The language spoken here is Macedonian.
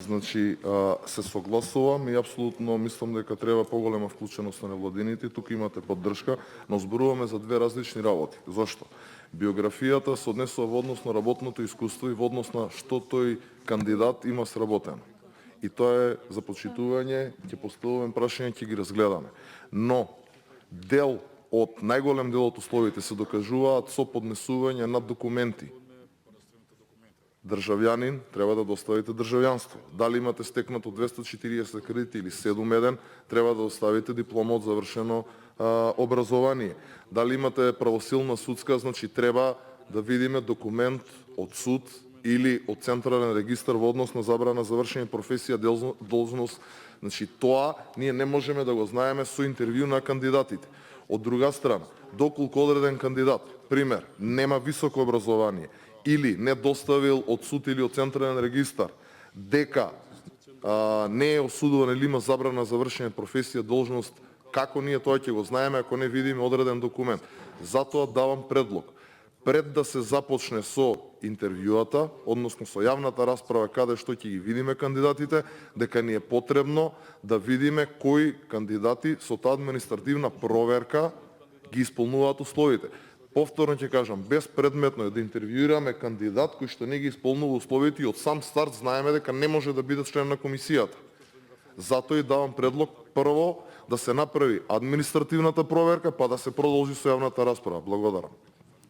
Значи, се согласувам и апсолутно мислам дека треба поголема вклученост на невладините. Тука имате поддршка, но зборуваме за две различни работи. Зошто? Биографијата се однесува во однос на работното искуство и во однос на што тој кандидат има сработено. И тоа е за почитување, ќе поставуваме прашање, ќе ги разгледаме. Но најголем дел од условите се докажуваат со поднесување на документи. Државјанин треба да доставите државјанство. Дали имате стекнато 240 кредити или 7-1, треба да доставите диплома од завршено образование. Дали имате правосилна судска, значи треба да видиме документ од суд или од централен регистар во однос на забрана завршена професија, должност. Значи тоа ние не можеме да го знаеме со интервју на кандидатите. Од друга страна, доколку одреден кандидат, пример, нема високо образование или не доставил од суд или од централен регистар дека не е осудуван или има забрана завршена професија, должност, како ние тоа ќе го знаеме ако не видиме одреден документ. Затоа давам предлог. Пред да се започне со интервјуата, односно со јавната расправа каде што ќе ги видиме кандидатите, дека ни е потребно да видиме кои кандидати со таа административна проверка ги исполнуваат условите. Повторно ќе кажам, безпредметно е да интервјуираме кандидат кој што не ги исполнува условите и од сам старт знаеме дека не може да биде член на комисијата. Затоа и давам предлог прво да се направи административната проверка, па да се продолжи со јавната расправа. Благодарам.